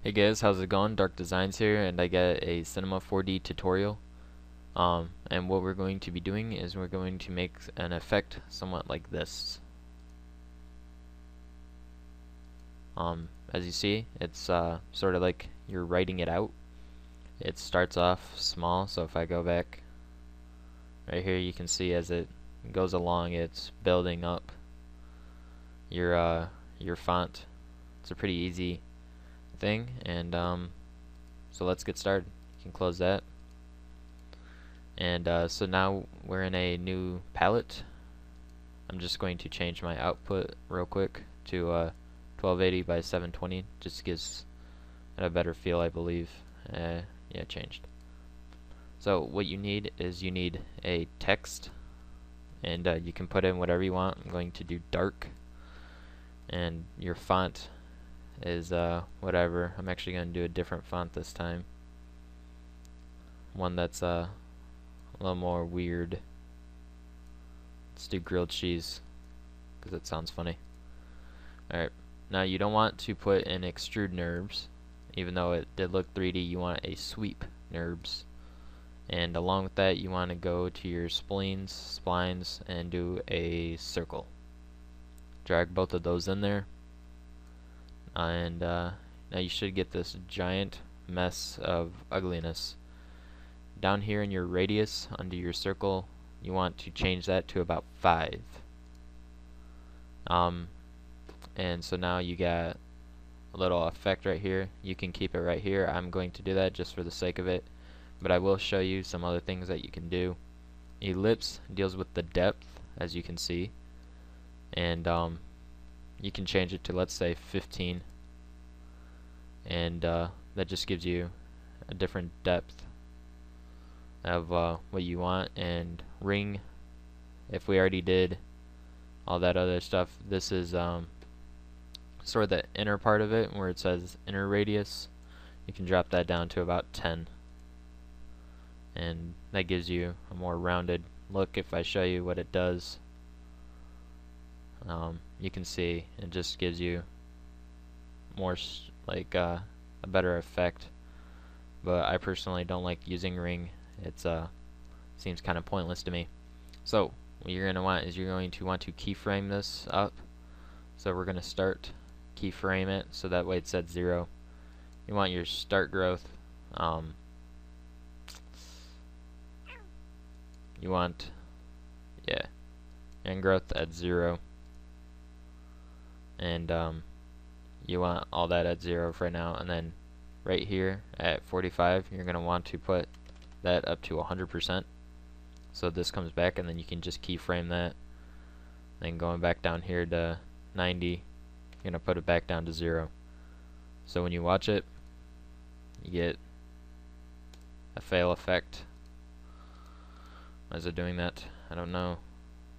Hey guys, how's it going? Dark Designs here, and I got a Cinema 4D tutorial. And what we're going to be doing is we're going to make an effect somewhat like this. As you see, it's sort of like you're writing it out. It starts off small, so if I go back right here, you can see as it goes along, it's building up your font. It's a pretty easy thing, and so let's get started. You can close that. And so now we're in a new palette. I'm just going to change my output real quick to 1280 by 720. Just gives it a better feel, I believe. Yeah, it changed. So what you need is you need a text, and you can put in whatever you want. I'm going to do dark, and your font is whatever. I'm actually going to do a different font this time. One that's a little more weird. Let's do grilled cheese because it sounds funny. Alright, now you don't want to put in extrude NURBS, even though it did look 3D. You want a sweep NURBS, and along with that you want to go to your splines and do a circle. Drag both of those in there, and now you should get this giant mess of ugliness. Down here in your radius under your circle, you want to change that to about 5. And so now you got a little effect right here. You can keep it right here. I'm going to do that just for the sake of it, but I will show you some other things that you can do. Ellipse deals with the depth, as you can see, and you can change it to, let's say, 15, and that just gives you a different depth of what you want. And ring, if we already did all that other stuff, this is sort of the inner part of it where it says inner radius. You can drop that down to about 10, and that gives you a more rounded look. If I show you what it does, you can see it just gives you more like a better effect. But I personally don't like using ring. It's seems kind of pointless to me. So what you're going to want is you're going to want to keyframe this up. So we're going to start keyframe it so that way it's at 0. You want your start growth, you want end growth at 0, and you want all that at 0 for now. And then right here at 45, you're going to want to put that up to 100%, so this comes back, and then you can just keyframe that. Then going back down here to 90, you're going to put it back down to 0. So when you watch it, you get a fail effect. Why is it doing that? I don't know.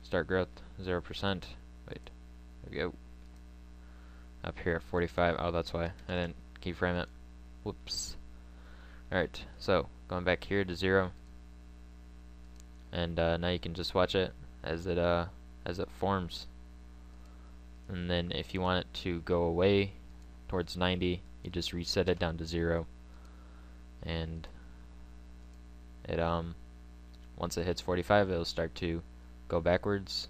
Start growth 0%. Wait, there we go. Up here at 45. Oh, that's why I didn't keyframe it. Whoops. Alright, so going back here to 0, and now you can just watch it as it forms. And then if you want it to go away towards 90, you just reset it down to 0, and it once it hits 45, it'll start to go backwards,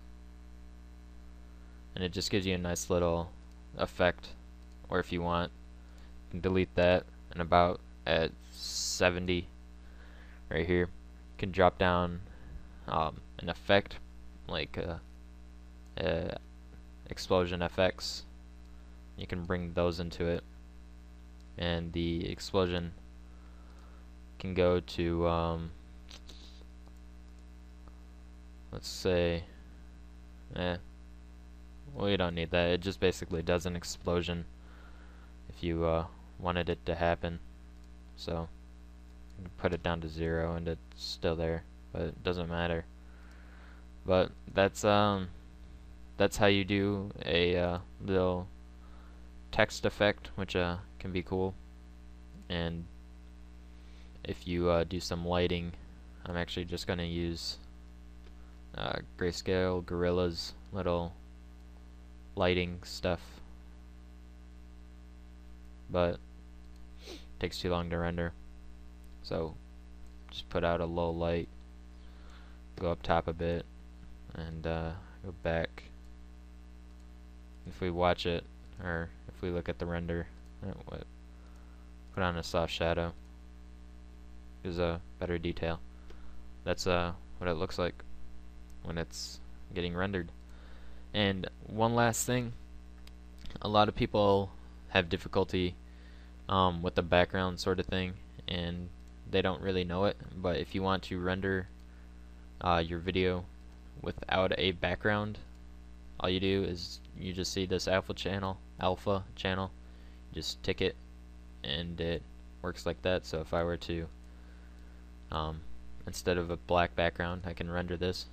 and it just gives you a nice little effect. Or if you want, you can delete that, and about at 70 right here you can drop down an effect like explosion effects. You can bring those into it, and the explosion can go to let's say well, you don't need that. It just basically does an explosion if you wanted it to happen. So you can put it down to 0 and it's still there, but it doesn't matter. But that's how you do a little text effect, which can be cool. And if you do some lighting, I'm actually just going to use Grayscale Gorilla's little lighting stuff. But takes too long to render. So just put out a low light, go up top a bit, and go back. If we watch it, or if we look at the render, put on a soft shadow, gives a better detail. That's what it looks like when it's getting rendered. And one last thing, a lot of people have difficulty with the background sort of thing, and they don't really know it. But if you want to render your video without a background, all you do is you just see this alpha channel, just tick it, and it works like that. So if I were to instead of a black background, I can render this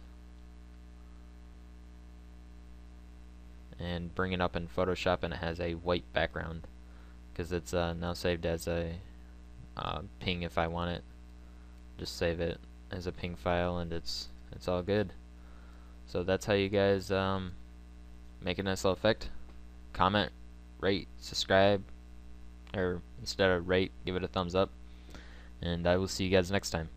and bring it up in Photoshop, and it has a white background because it's now saved as a ping. If I want it, just save it as a ping file, and it's all good. So that's how you guys make a nice little effect. Comment, rate, subscribe, or instead of rate, give it a thumbs up, and I will see you guys next time.